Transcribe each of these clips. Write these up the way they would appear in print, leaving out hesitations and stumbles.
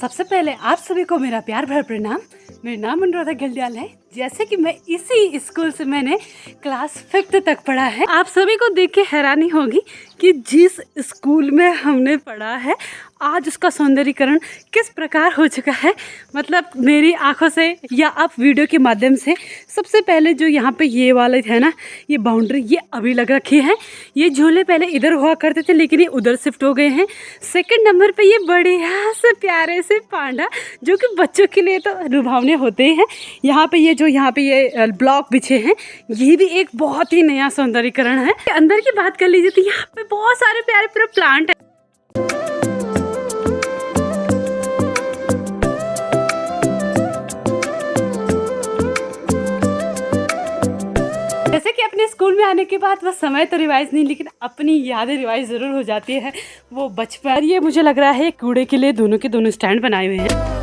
सबसे पहले आप सभी को मेरा प्यार भरा प्रणाम। मेरा नाम अनुराधा गलडियाल है। जैसे कि मैं इसी स्कूल से मैंने क्लास 5th तक पढ़ा है। आप सभी को देख के हैरानी होगी कि जिस स्कूल में हमने पढ़ा है आज उसका सौंदर्यीकरण किस प्रकार हो चुका है। मतलब मेरी आंखों से या आप वीडियो के माध्यम से सबसे पहले जो यहाँ पे ये वाले है ना, ये बाउंड्री ये अभी लग रखी है। ये झूले पहले इधर हुआ करते थे लेकिन ये उधर शिफ्ट हो गए हैं। सेकंड नंबर पे ये बढ़िया से प्यारे से पांडा जो कि बच्चों के लिए तो लुभावने होते हैं। यहाँ पे ये ब्लॉक बिछे हैं, ये भी एक बहुत ही नया सौंदर्यीकरण है। अंदर की बात कर लीजिए तो यहाँ पे बहुत सारे प्यारे प्यारे प्लांट है। जैसे कि अपने स्कूल में आने के बाद बस समय तो रिवाइज नहीं लेकिन अपनी यादें रिवाइज ज़रूर हो जाती है। वो बचपन, ये मुझे लग रहा है कूड़े के लिए दोनों के दोनों स्टैंड बनाए हुए हैं।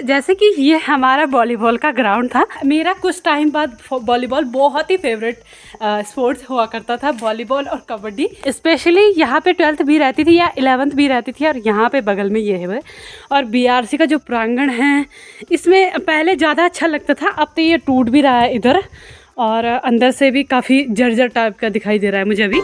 जैसे कि ये हमारा वॉलीबॉल का ग्राउंड था। मेरा कुछ टाइम बाद वॉलीबॉल बहुत ही फेवरेट स्पोर्ट्स हुआ करता था, वॉलीबॉल और कबड्डी। स्पेशली यहाँ पे 12th भी रहती थी या 11th भी रहती थी। और यहाँ पे बगल में ये है और बीआरसी का जो प्रांगण है इसमें पहले ज़्यादा अच्छा लगता था, अब तो ये टूट भी रहा है इधर और अंदर से भी काफ़ी जर्जर टाइप का दिखाई दे रहा है मुझे अभी।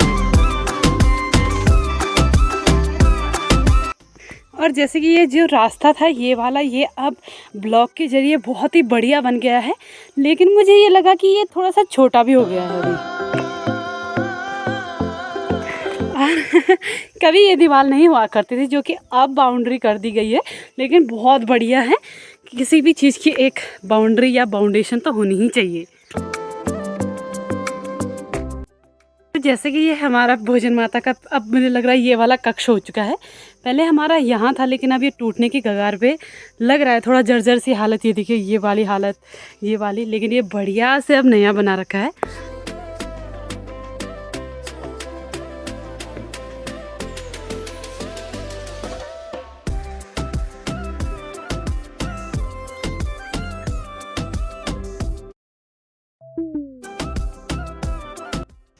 और जैसे कि ये जो रास्ता था ये वाला, ये अब ब्लॉक के ज़रिए बहुत ही बढ़िया बन गया है, लेकिन मुझे ये लगा कि ये थोड़ा सा छोटा भी हो गया है अभी। कभी ये दीवार नहीं हुआ करती थी जो कि अब बाउंड्री कर दी गई है, लेकिन बहुत बढ़िया है। किसी भी चीज़ की एक बाउंड्री या बाउंडेशन तो होनी ही चाहिए। जैसे कि ये हमारा भोजन माता का अब मुझे लग रहा है ये वाला कक्ष हो चुका है। पहले हमारा यहाँ था लेकिन अब ये टूटने की कगार पे लग रहा है, थोड़ा जर्जर सी हालत। ये देखिए ये वाली हालत, ये वाली, लेकिन ये बढ़िया से अब नया बना रखा है।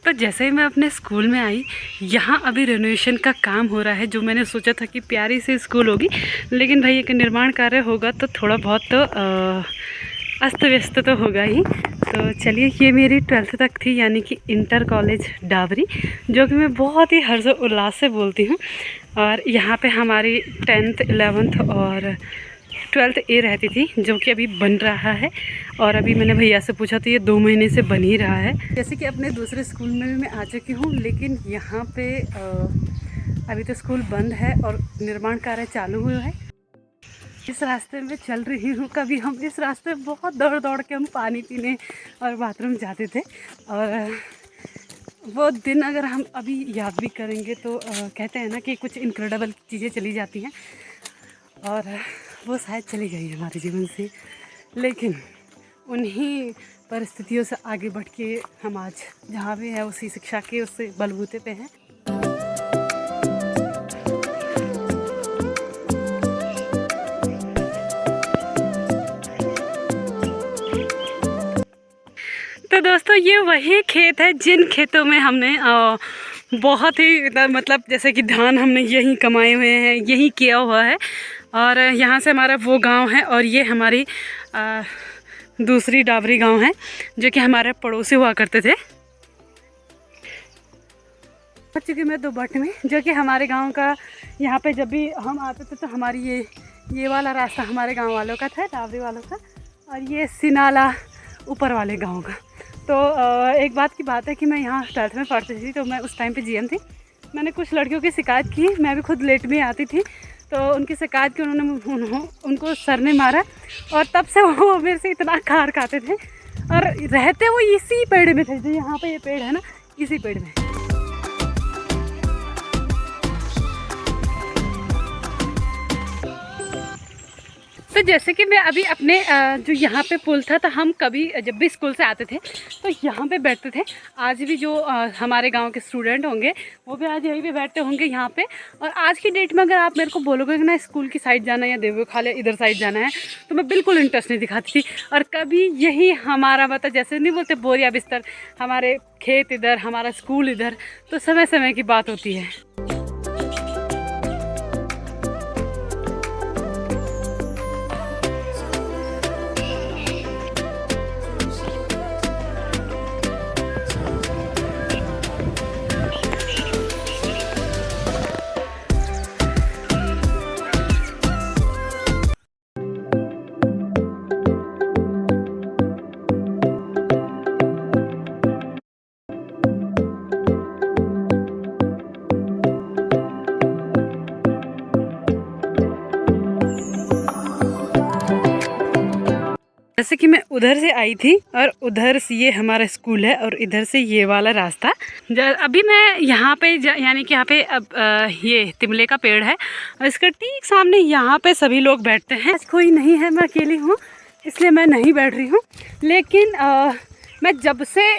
तो जैसे ही मैं अपने स्कूल में आई, यहाँ अभी रेनोवेशन का काम हो रहा है। जो मैंने सोचा था कि प्यारी सी स्कूल होगी, लेकिन भाई एक निर्माण कार्य होगा तो थोड़ा बहुत तो अस्त व्यस्त तो होगा ही। तो चलिए, ये मेरी 12th तक थी, यानी कि इंटर कॉलेज डाबरी, जो कि मैं बहुत ही हर्ष उल्लास से बोलती हूँ। और यहाँ पे हमारी 10th 11th और 12th ए रहती थी, जो कि अभी बन रहा है। और अभी मैंने भैया से पूछा तो ये 2 महीने से बन ही रहा है। जैसे कि अपने दूसरे स्कूल में भी मैं आ चुकी हूँ, लेकिन यहाँ पे अभी तो स्कूल बंद है और निर्माण कार्य चालू हुआ है। इस रास्ते में चल रही हूँ। कभी हम इस रास्ते में बहुत दौड़ दौड़ के हम पानी पीने और बाथरूम जाते थे, और वो दिन अगर हम अभी याद भी करेंगे तो कहते हैं ना कि कुछ इनक्रेडिबल चीज़ें चली जाती हैं, और वो शायद चली गई हमारे जीवन से। लेकिन उन्हीं परिस्थितियों से आगे बढ़ के हम आज जहाँ भी हैं उसी शिक्षा के उससे बलबूते पे हैं। तो दोस्तों, ये वही खेत है जिन खेतों में हमने बहुत ही मतलब जैसे कि धान हमने यहीं कमाए हुए हैं, यहीं किया हुआ है। और यहाँ से हमारा वो गांव है और ये हमारी दूसरी डाबरी गांव है, जो कि हमारे पड़ोसी हुआ करते थे। पहुँच चुकी मैं दोबट में, जो कि हमारे गांव का। यहाँ पे जब भी हम आते थे तो हमारी ये वाला रास्ता हमारे गांव वालों का था, डाबरी वालों का, और ये सिनाला ऊपर वाले गाँव का। तो एक बात की बात है कि मैं यहाँ 12th में पढ़ती थी, तो मैं उस टाइम पे जीएम थी। मैंने कुछ लड़कियों की शिकायत की, मैं भी खुद लेट में आती थी, तो उनकी शिकायत की उनको सर ने मारा, और तब से वो मेरे से इतना खार खाते थे। और रहते वो इसी पेड़ में थे, जो यहाँ पे ये पेड़ है ना, इसी पेड़ में। तो जैसे कि मैं अभी अपने जो यहाँ पे पुल था, तो हम कभी जब भी स्कूल से आते थे तो यहाँ पे बैठते थे। आज भी जो हमारे गांव के स्टूडेंट होंगे वो भी आज यहीं पे बैठते होंगे यहाँ पे। और आज की डेट में अगर आप मेरे को बोलोगे कि ना स्कूल की साइड जाना है या देवखाल इधर साइड जाना है, तो मैं बिल्कुल इंटरेस्ट नहीं दिखाती थी। और कभी यही हमारा मतलब जैसे नहीं बोलते बोरिया बिस्तर, हमारे खेत इधर, हमारा स्कूल इधर, तो समय समय की बात होती है। जैसे कि मैं उधर से आई थी और उधर से ये हमारा स्कूल है और इधर से ये वाला रास्ता। अभी मैं यहाँ पे यानी कि यहाँ पे अब ये तिमले का पेड़ है और इसका ठीक सामने यहाँ पे सभी लोग बैठते हैं। आज कोई नहीं है, मैं अकेली हूँ, इसलिए मैं नहीं बैठ रही हूँ। लेकिन मैं जब से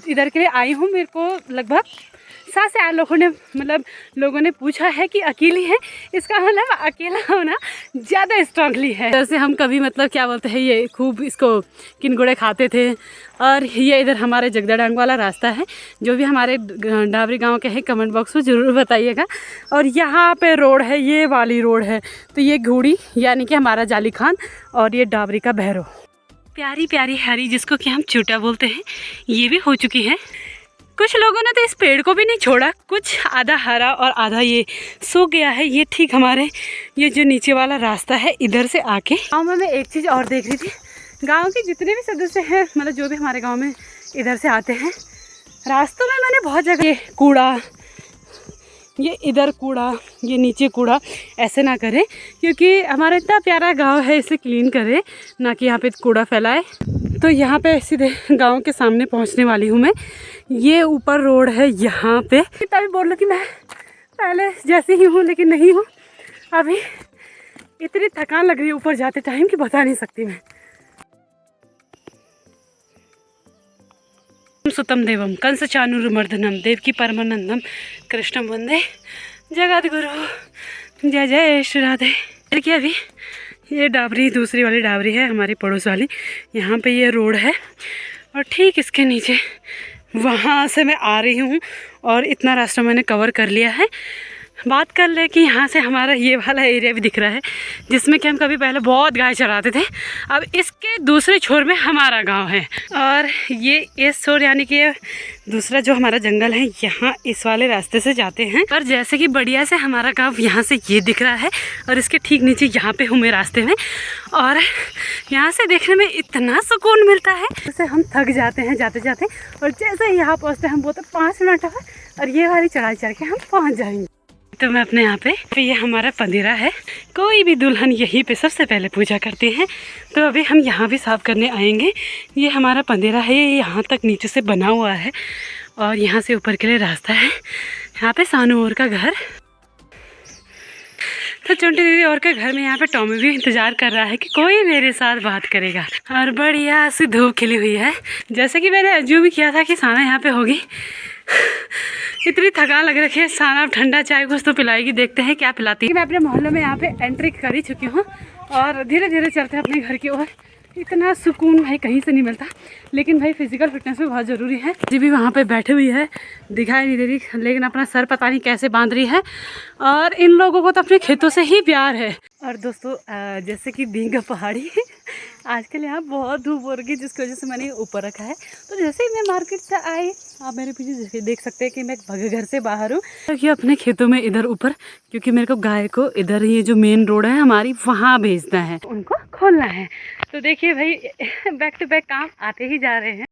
इधर के लिए आई हूँ, मेरे को लगभग 7 से 8 लोगों ने पूछा है कि अकेली है। इसका मतलब अकेला होना ज़्यादा स्ट्रांगली है। जैसे हम कभी मतलब क्या बोलते हैं, ये खूब इसको किनगुड़े खाते थे। और ये इधर हमारे जगदा डांग वाला रास्ता है। जो भी हमारे डाबरी गांव के हैं कमेंट बॉक्स में ज़रूर बताइएगा। और यहाँ पे रोड है, ये वाली रोड है। तो ये घोड़ी यानी कि हमारा जाली खान और ये डाबरी का भैरव। प्यारी प्यारी हरी जिसको कि हम चूटा बोलते हैं, ये भी हो चुकी है। कुछ लोगों ने तो इस पेड़ को भी नहीं छोड़ा, कुछ आधा हरा और आधा ये सूख गया है। ये ठीक हमारे ये जो नीचे वाला रास्ता है इधर से आके गाँव में मैं एक चीज़ और देख रही थी। गांव के जितने भी सदस्य हैं, मतलब जो भी हमारे गांव में इधर से आते हैं, रास्तों में मैंने बहुत जगह ये कूड़ा, ये इधर कूड़ा, ये नीचे कूड़ा, ऐसे ना करें क्योंकि हमारा इतना प्यारा गांव है, इसे क्लीन करें, ना कि यहाँ पे कूड़ा फैलाए। तो यहाँ पे सीधे गांव के सामने पहुँचने वाली हूँ मैं। ये ऊपर रोड है यहाँ पे। तभी बोल लो कि मैं पहले जैसे ही हूँ लेकिन नहीं हूँ। अभी इतनी थकान लग रही है ऊपर जाते टाइम कि बता नहीं सकती मैं। सुतम देवम कंस चाणूरमर्दनम देवकी परमानंदम कृष्णम वंदे जगत गुरु। जय जय श्री राधे। देखिए अभी ये डाबरी दूसरी वाली डाबरी है, हमारी पड़ोस वाली। यहाँ पे ये रोड है और ठीक इसके नीचे वहाँ से मैं आ रही हूँ और इतना रास्ता मैंने कवर कर लिया है। बात कर ले कि यहाँ से हमारा ये वाला एरिया भी दिख रहा है जिसमें कि हम कभी पहले बहुत गाय चराते थे। अब इसके दूसरे छोर में हमारा गांव है और ये इस छोर यानी कि दूसरा जो हमारा जंगल है, यहाँ इस वाले रास्ते से जाते हैं। और जैसे कि बढ़िया से हमारा गांव यहाँ से ये दिख रहा है और इसके ठीक नीचे यहाँ पे हूँ मैं रास्ते में। और यहाँ से देखने में इतना सुकून मिलता है, जैसे हम थक जाते हैं जाते जाते, और जैसे ही यहाँ पहुँचते हैं हम बोलते 5 मिनट है और ये वाली चढ़ाई चढ़ के हम पहुँच जाएंगे। तो मैं अपने यहाँ पे ये हमारा पंदेरा है, कोई भी दुल्हन यहीं पे सबसे पहले पूजा करती हैं। तो अभी हम यहाँ भी साफ़ करने आएंगे। ये हमारा पंदेरा है, ये यहाँ तक नीचे से बना हुआ है और यहाँ से ऊपर के लिए रास्ता है। यहाँ पे सानू और का घर। तो चुंटी दीदी और के घर में यहाँ पे टॉमी भी इंतज़ार कर रहा है कि कोई मेरे साथ बात करेगा। और बढ़िया सी धूप खिली हुई है, जैसे कि मैंने अज्यूम भी किया था कि साना यहाँ पे होगी। इतनी थकान लग रखी है, साना अब ठंडा चाय कुछ तो पिलाएगी, देखते हैं क्या पिलाती है। मैं अपने मोहल्ले में यहाँ पे एंट्री कर ही चुकी हूँ और धीरे धीरे चलते हैं अपने घर की ओर। इतना सुकून भाई कहीं से नहीं मिलता, लेकिन भाई फिजिकल फिटनेस भी बहुत ज़रूरी है। जी भी वहाँ पे बैठी हुई है, दिखाई नहीं दे रही, लेकिन अपना सर पता नहीं कैसे बांध रही है। और इन लोगों को तो अपने खेतों से ही प्यार है। और दोस्तों जैसे कि दींगा पहाड़ी आजकल यहाँ बहुत धूप हो रही है, जिसकी वजह से मैंने ऊपर रखा है। तो जैसे ही मैं मार्केट से आई, आप मेरे पीछे देख सकते हैं कि मैं भगे घर से बाहर हूँ क्योंकि अपने खेतों में इधर ऊपर, क्योंकि मेरे को गाय को इधर ये जो मेन रोड है हमारी वहाँ भेजना है, उनको खोलना है। तो देखिए भाई बैक टू बैक काम आते ही जा रहे हैं।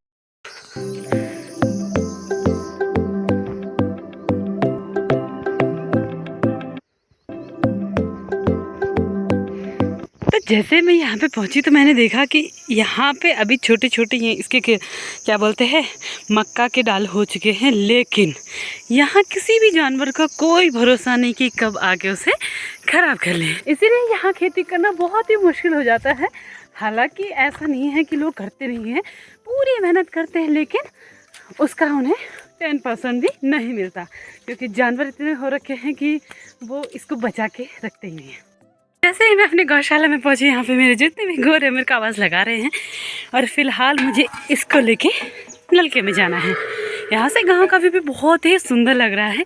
तो जैसे मैं यहाँ पे पहुँची तो मैंने देखा कि यहाँ पे अभी छोटे छोटे ये इसके क्या बोलते हैं मक्का के डाल हो चुके हैं, लेकिन यहाँ किसी भी जानवर का कोई भरोसा नहीं कि कब आके उसे ख़राब कर ले। इसीलिए यहाँ खेती करना बहुत ही मुश्किल हो जाता है। हालांकि ऐसा नहीं है कि लोग करते नहीं हैं, पूरी मेहनत करते हैं, लेकिन उसका उन्हें 10% भी नहीं मिलता, क्योंकि जानवर इतने हो रखे हैं कि वो इसको बचा के रखते ही नहीं हैं। जैसे ही मैं अपने गौशाला में पहुंची, यहाँ पे मेरे जितने भी गोरे मेरे को आवाज़ लगा रहे हैं, और फिलहाल मुझे इसको लेके नलके में जाना है। यहाँ से गांव का व्यू भी बहुत ही सुंदर लग रहा है,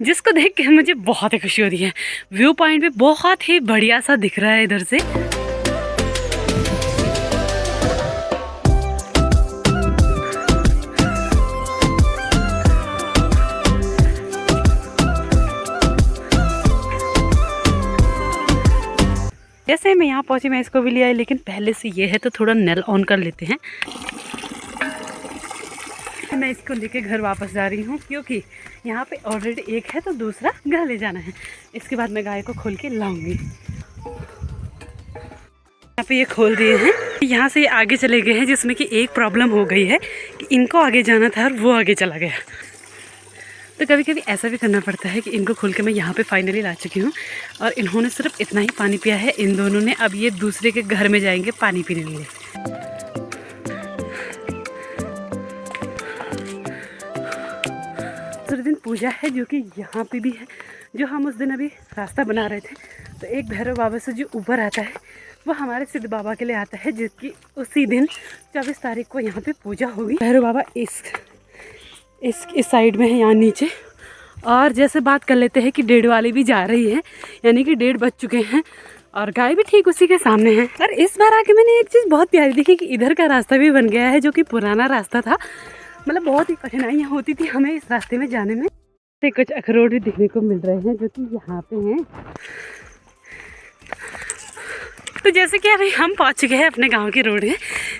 जिसको देख के मुझे बहुत ही खुशी हो रही है। व्यू पॉइंट भी बहुत ही बढ़िया सा दिख रहा है इधर से। जैसे मैं यहाँ पहुँची मैं इसको भी ले आई, लेकिन पहले से ये है तो थोड़ा नल ऑन कर लेते हैं। मैं इसको लेके घर वापस जा रही हूँ, क्योंकि यहाँ पे ऑलरेडी एक है तो दूसरा घर ले जाना है। इसके बाद मैं गाय को खोल के लाऊंगी। यहाँ पे ये खोल दिए हैं, यहाँ से ये आगे चले गए हैं, जिसमें कि एक प्रॉब्लम हो गई है कि इनको आगे जाना था और वो आगे चला गया। तो कभी कभी ऐसा भी करना पड़ता है कि इनको खोल के मैं यहाँ पे फाइनली ला चुकी हूँ, और इन्होंने सिर्फ इतना ही पानी पिया है इन दोनों ने। अब ये दूसरे के घर में जाएंगे पानी पीने के लिए। दूसरे दिन पूजा है जो कि यहाँ पे भी है। जो हम उस दिन अभी रास्ता बना रहे थे, तो एक भैरव बाबा से जो ऊपर आता है वो हमारे सिद्ध बाबा के लिए आता है, जिसकी उसी दिन 24 तारीख को यहाँ पे पूजा होगी। भैरव बाबा इस साइड में है, यहाँ नीचे। और जैसे बात कर लेते हैं कि डेढ़ वाली भी जा रही है, यानी कि 1:30 बज चुके हैं, और गाय भी ठीक उसी के सामने है। और इस बार आके मैंने एक चीज़ बहुत प्यारी देखी कि इधर का रास्ता भी बन गया है, जो कि पुराना रास्ता था। मतलब बहुत ही कठिनाइयाँ होती थी हमें इस रास्ते में जाने में। से कुछ अखरोट भी देखने को मिल रहे हैं जो कि यहाँ पे हैं। तो जैसे कि अभी हम पहुँच चुके हैं अपने गांव की रोड में,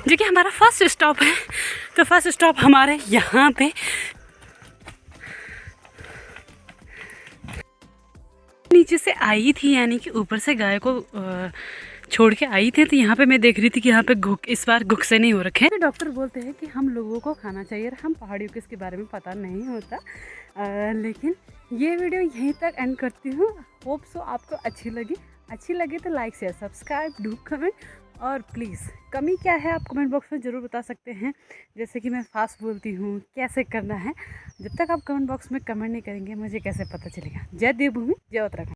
जो कि हमारा फर्स्ट स्टॉप है। तो फर्स्ट स्टॉप हमारे यहाँ पे नीचे से आई थी, यानी कि ऊपर से गाय को छोड़ के आई थी। तो यहाँ पे मैं देख रही थी कि यहाँ पे इस बार घुक्से नहीं हो रखे हैं। डॉक्टर बोलते हैं कि हम लोगों को खाना चाहिए, हम पहाड़ियों के इसके बारे में पता नहीं होता। लेकिन ये वीडियो यहीं तक एंड करती हूँ। होप सो आपको अच्छी लगे तो like share subscribe do comment, और प्लीज़ कमी क्या है आप कमेंट बॉक्स में ज़रूर बता सकते हैं। जैसे कि मैं फास्ट बोलती हूँ, कैसे करना है। जब तक आप कमेंट बॉक्स में कमेंट नहीं करेंगे मुझे कैसे पता चलेगा। जय देवभूमि, जय उत्तराखंड।